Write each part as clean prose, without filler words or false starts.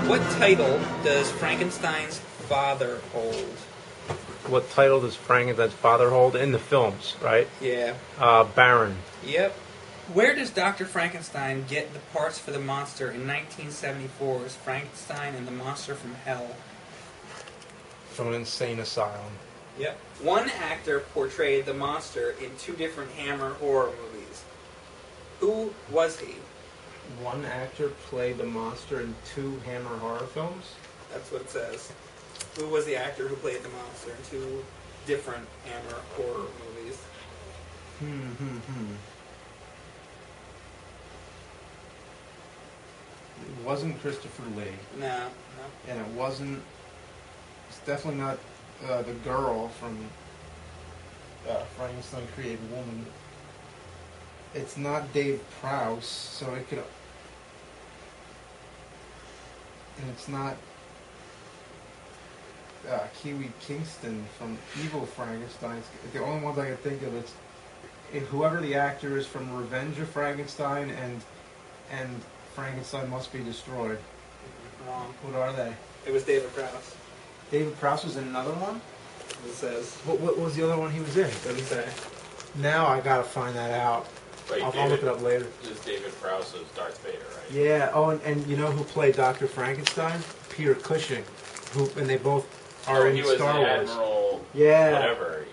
What title does Frankenstein's father hold? What title does Frankenstein's father hold in the films, right? Yeah. Baron. Yep. Where does Dr. Frankenstein get the parts for the monster in 1974's Frankenstein and the Monster from Hell? From an insane asylum. Yep. One actor portrayed the monster in 2 different Hammer horror movies. Who was he? One actor played the monster in 2 Hammer horror films? That's what it says. Who was the actor who played the monster in 2 different Hammer horror movies? It wasn't Christopher Lee. No. And it wasn't... It's definitely not the girl from Frankenstein Created Woman. It's not Dave Prowse, so it could... And it's not Kiwi Kingston from Evil Frankenstein. The only ones I can think of is whoever the actor is from Revenge of Frankenstein and Frankenstein Must Be Destroyed. Wrong. What are they? It was David Prowse. David Prowse was in another one? It says. What was the other one he was in? Doesn't say. Now I gotta find that out. Wait, I'll look it up later. This is David Prowse as Darth Vader, right? Yeah. Oh, and you know who played Dr. Frankenstein? Peter Cushing. And they both are in Star Wars. Admiral, yeah. whatever.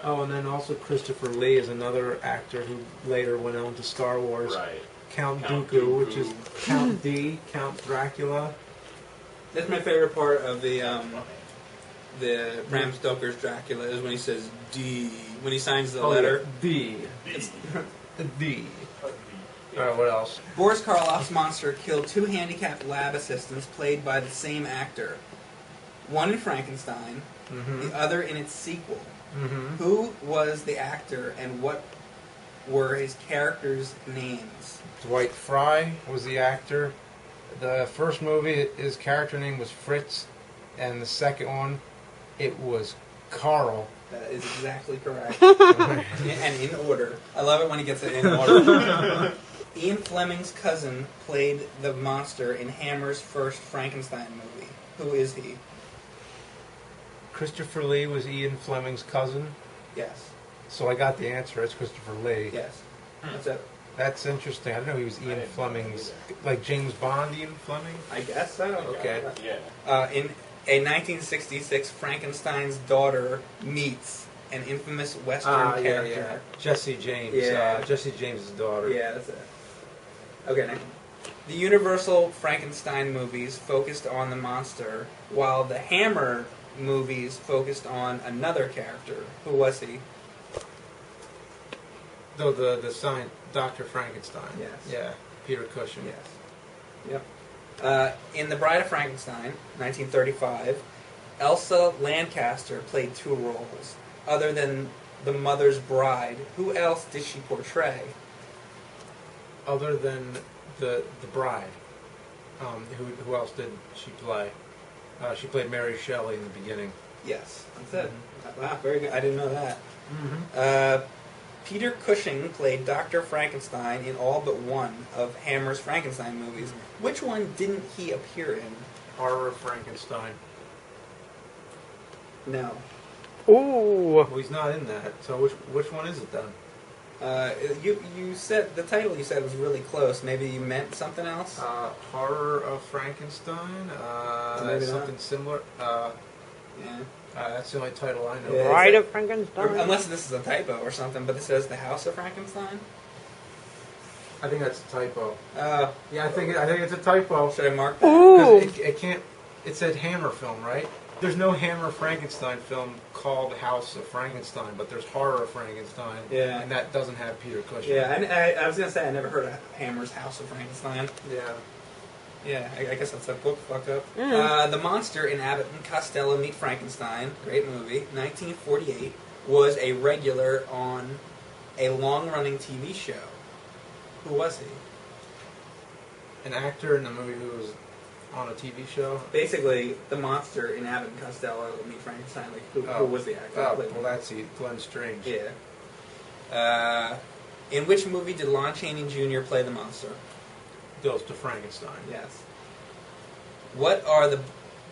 Oh, and then also Christopher Lee is another actor who later went on to Star Wars. Right. Count Dooku, which is Count D, Count Dracula. That's my favorite part of the Bram Stoker's Dracula is when he says D when he signs the letter. D. D. Alright, what else? Boris Karloff's monster killed 2 handicapped lab assistants played by the same actor. One in Frankenstein, the other in its sequel. Who was the actor and what were his characters' names? Dwight Fry was the actor. The first movie, his character name was Fritz, and the second one, it was Carl. That is exactly correct. And in order. I love it when he gets it in order. Ian Fleming's cousin played the monster in Hammer's first Frankenstein movie. Who is he? Christopher Lee was Ian Fleming's cousin. Yes. So I got the answer. It's Christopher Lee. Yes. That's it. That's interesting. I didn't know he was Ian Fleming's, like James Bond Ian Fleming? I guess so. Okay. Yeah. In a 1966 Frankenstein's daughter meets an infamous Western character. Yeah. Jesse James. Yeah. Jesse James' daughter. Yeah, that's it. Okay, next. The Universal Frankenstein movies focused on the monster, while the Hammer movies focused on another character. Who was he? The sign, Dr. Frankenstein. Yes. Yeah. Peter Cushing. Yes. Yep. In The Bride of Frankenstein, 1935, Elsa Lancaster played 2 roles. Other than the mother's bride, who else did she portray? Other than the bride, who else did she play? She played Mary Shelley in the beginning. Yes, that's it. Wow, very good. I didn't know that. Peter Cushing played Dr. Frankenstein in all but one of Hammer's Frankenstein movies. Which one didn't he appear in? Horror of Frankenstein. No. Ooh. Well, he's not in that. So which one is it then? You said the title you said was really close. Maybe you meant something else. Horror of Frankenstein. Maybe something not. similar. Yeah. That's the only title I know. Yeah, Bride of Frankenstein. Unless this is a typo or something, but it says The House of Frankenstein. I think that's a typo. Yeah, I think it's a typo. should I mark that? Ooh. Because it can't. It said Hammer film, right? There's no Hammer Frankenstein film called House of Frankenstein, but there's Horror of Frankenstein. Yeah. And that doesn't have Peter Cushing. Yeah, I was gonna say I never heard of Hammer's House of Frankenstein. Yeah. Yeah, I guess that's a book fuck up. The Monster in Abbott and Costello Meet Frankenstein, great movie, 1948, was a regular on a long-running TV show. Who was he? An actor in the movie who was on a TV show? Basically, the monster in Abbott and Costello Meet Frankenstein. Like, who was the actor? Oh, well, that's Glenn Strange. Yeah. In which movie did Lon Chaney Jr. play the monster? Goes to Frankenstein. Yes. What are the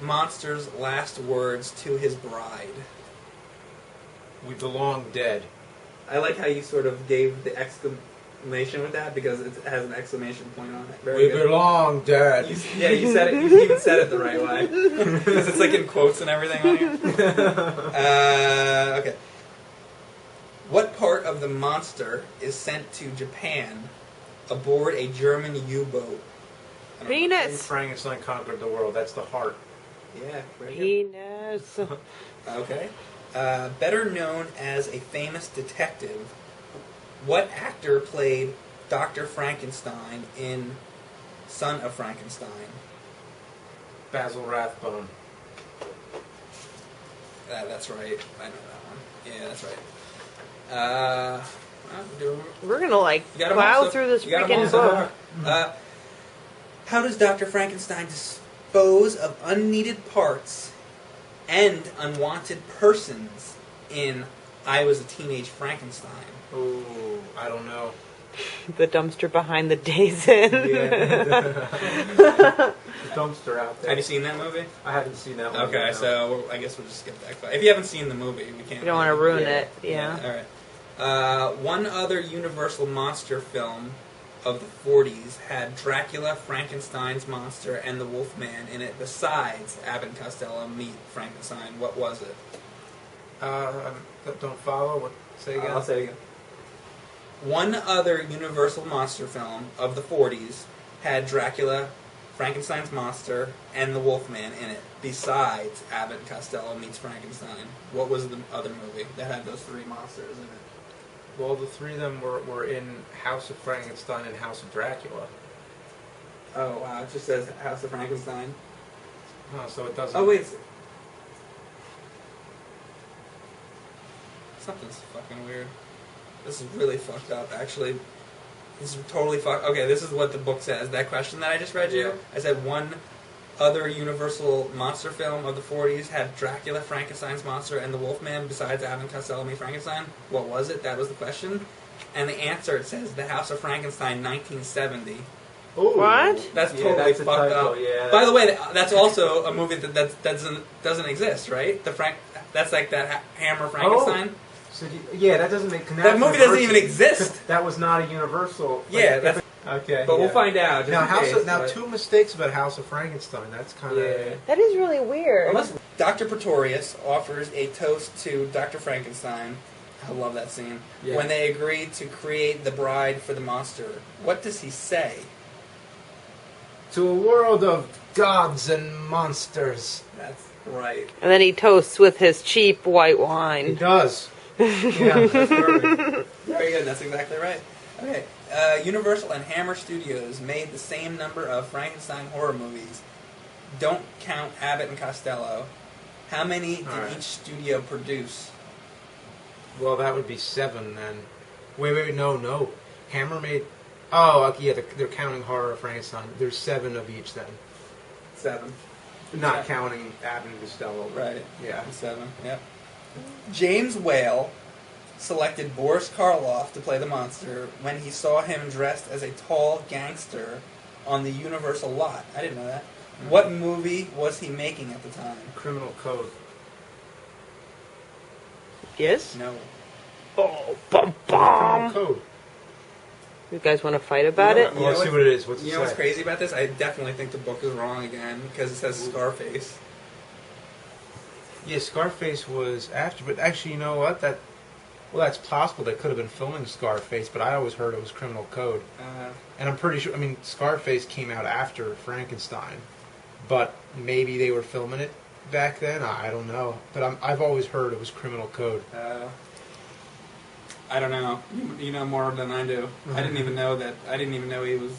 monster's last words to his bride? We belong dead. I like how you sort of gave the exclamation with that because it has an exclamation point on it. Very We good. belong dead. You said it. You even said it the right way because it's like in quotes and everything on here. Okay. What part of the monster is sent to Japan aboard a German U-boat? I don't know. Penis. Frankenstein conquered the world. That's the heart. Yeah. Very good. Penis. Okay. Better known as a famous detective, what actor played Dr. Frankenstein in Son of Frankenstein? Basil Rathbone. That's right. I know that one. Yeah, that's right. We're gonna like You got 'em plow also? through this You got 'em freaking also? book. How does Dr. Frankenstein dispose of unneeded parts and unwanted persons in I Was a Teenage Frankenstein? Ooh, I don't know. The dumpster behind the Days Inn. Yeah. The dumpster out there. Have you seen that movie? I haven't seen that one. Okay, yet, no. so I guess we'll just skip that. If you haven't seen the movie, we can't. You don't want to ruin Yeah. it. Yeah. All right. One other Universal monster film of the 40s had Dracula, Frankenstein's monster, and the Wolfman in it. Besides Abbott and Costello meet Frankenstein, what was it? Don't follow. What? Say again. I'll say it again. One other Universal monster film of the 40s had Dracula, Frankenstein's monster, and the Wolfman in it. Besides Abbott and Costello meets Frankenstein, what was the other movie that had those three monsters in it? Well, the three of them were in House of Frankenstein and House of Dracula. Oh wow! It just says House of Frankenstein. Oh, so it doesn't. Oh wait. Something's fucking weird. This is really fucked up, actually. This is totally fucked. Okay, this is what the book says. That question that I just read you, Yeah. I said one other Universal monster film of the 40s had Dracula, Frankenstein's monster, and the Wolfman besides Abbott and Costello meet Frankenstein. What was it? That was the question. And the answer, it says The House of Frankenstein, 1970. Ooh. What? That's Yeah, totally that's a fucked typo, up. yeah, By the way, that's also a movie that doesn't exist, right? That's like that Hammer Frankenstein. So yeah, that doesn't make. That movie doesn't even exist. That was not a Universal. Yeah, that's okay. But yeah. we'll find out. Just Now, in case, but- two mistakes about House of Frankenstein. That's kind of. Yeah. That is really weird. Unless Dr. Pretorius offers a toast to Dr. Frankenstein. I love that scene. Yeah. When they agree to create the bride for the monster, what does he say? To a world of gods and monsters. That's right. And then he toasts with his cheap white He wine. does. Yeah. That's perfect. Very good. That's exactly right. Okay. Universal and Hammer Studios made the same number of Frankenstein horror movies. Don't count Abbott and Costello. How many did All right. each studio produce? Well, that would be 7 then. Wait, no. Hammer made. Oh, yeah, they're counting Horror of Frankenstein. There's 7 of each then. 7. Not counting Abbott and Costello. Right. Yeah. 7. Yep. James Whale selected Boris Karloff to play the monster when he saw him dressed as a tall gangster on the Universal lot. I didn't know that. What movie was he making at the time? Criminal Code. Yes? No. Oh, bum Criminal bum. Code. You guys want to fight about You it? know Well, let's see what it is. What's it You know what's say? crazy about this? I definitely think the book is wrong again because it says Scarface. Yeah, Scarface was after, but actually, you know what? Well, that's possible. They could have been filming Scarface, but I always heard it was Criminal Code. And I'm pretty sure, Scarface came out after Frankenstein, but maybe they were filming it back then. I don't know. But I've always heard it was Criminal Code. I don't know. You know more than I do. I didn't even know that. I didn't even know he was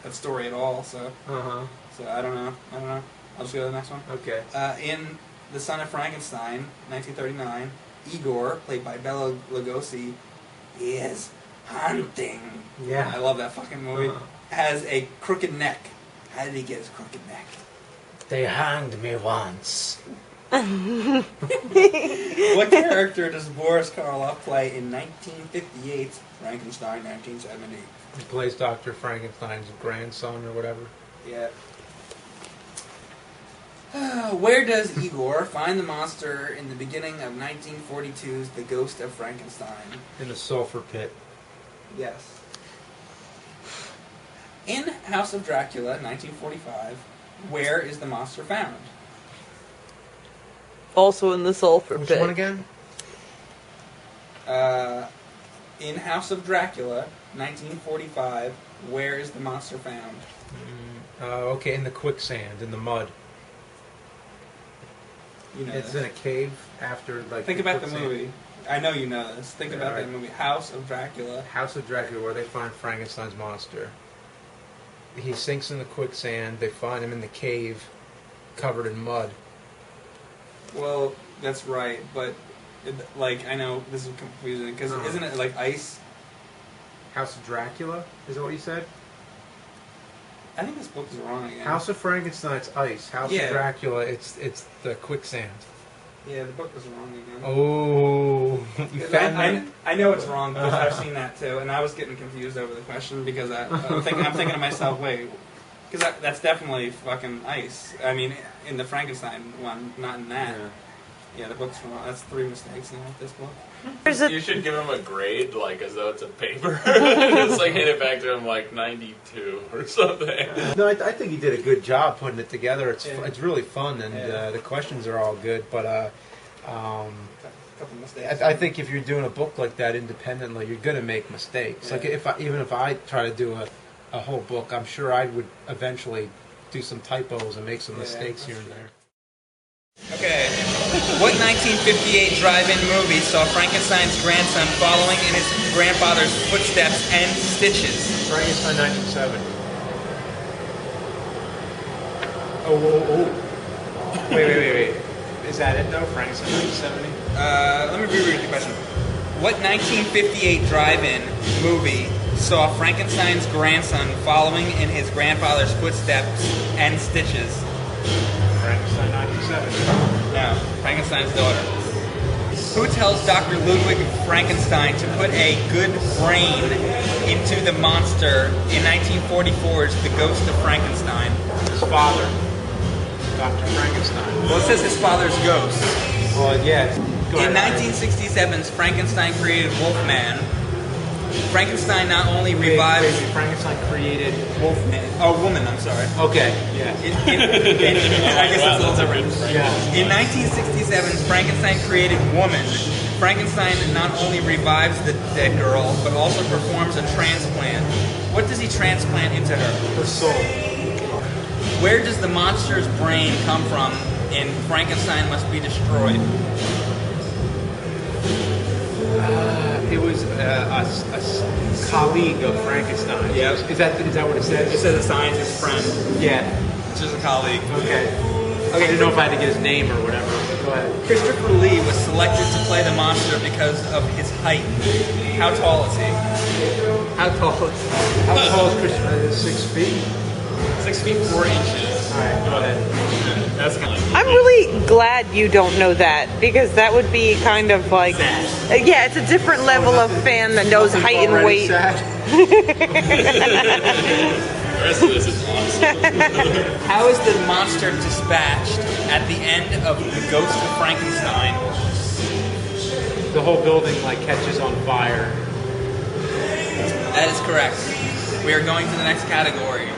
that story at all. So I don't know. I'll just go to the next one. Okay. In The Son of Frankenstein, 1939, Igor, played by Bela Lugosi, is hunting. Yeah. I love that fucking movie. Has a crooked neck. How did he get his crooked neck? They hanged me once. What character does Boris Karloff play in 1958's Frankenstein 1970? He plays Dr. Frankenstein's grandson or whatever. Yeah. Where does Igor find the monster in the beginning of 1942's The Ghost of Frankenstein? In the sulfur pit. Yes. In House of Dracula, 1945, where is the monster found? Also in the sulfur Which pit. one again? In House of Dracula, 1945, where is the monster found? Okay, in the quicksand, in the mud. You know It's this. in a cave after, like... Think about the quicksand. movie. I know you know this. Think about Right. that movie. House of Dracula. House of Dracula, where they find Frankenstein's monster. He sinks in the quicksand. They find him in the cave, covered in mud. Well, that's right, but like I know this is confusing because isn't it like ice? House of Dracula? Is that what you said? I think this book is wrong again. House of Frankenstein, it's ice. House Yeah. of Dracula, it's the quicksand. Yeah, the book is wrong again. Oh, you found it? I know it's wrong because I've seen that too, and I was getting confused over the question because I'm thinking to myself, wait, because that's definitely fucking ice. I mean, in the Frankenstein one, not in that. Yeah, the book's wrong. That's 3 mistakes in this book. You should give him a grade, like, as though it's a paper. Just, like, hand it back to him, like, 92 or something. No, I think he did a good job putting it together. It's Yeah. it's really fun, and Yeah. the questions are all good. But A couple mistakes. I think if you're doing a book like that independently, you're going to make mistakes. Yeah. Like even if I try to do a whole book, I'm sure I would eventually do some typos and make some Yeah, mistakes that's here and there. Okay. What 1958 drive-in movie saw Frankenstein's grandson following in his grandfather's footsteps and stitches? Frankenstein 1970. Oh. Wait. Is that it though? Frankenstein 1970? Let me reread the question. What 1958 drive-in movie saw Frankenstein's grandson following in his grandfather's footsteps and stitches? Frankenstein 1970. No, Frankenstein's daughter. Who tells Dr. Ludwig Frankenstein to put a good brain into the monster in 1944's The Ghost of Frankenstein? His father, Dr. Frankenstein. Well, it says his father's ghost. Well, yeah. In 1967's Frankenstein created Wolfman, Frankenstein not only revives Frankenstein created. Wolfman. Oh, woman, I'm sorry. Okay. Yeah. I guess it's a little different. Yeah. In 1967's Frankenstein created Woman, Frankenstein not only revives the dead girl, but also performs a transplant. What does he transplant into her? Her soul. Where does the monster's brain come from in Frankenstein Must Be Destroyed? It was a colleague of Frankenstein. Yeah. Is that what it says? It says a scientist friend. Yeah. It's just a colleague. Okay. I didn't know if I had to get his name or whatever. Go ahead. Christopher Lee was selected to play the monster because of his height. How tall is he? How tall is he? How tall is Christopher? 6 feet? 6 feet 4 inches. All right. Go ahead. That's kind of I'm really glad you don't know that because that would be kind of like, yeah, it's a different level of fan that knows height and Already weight. sad. The rest of this is awesome. How is the monster dispatched at the end of The Ghost of Frankenstein? The whole building like catches on fire. That is correct. We are going to the next category.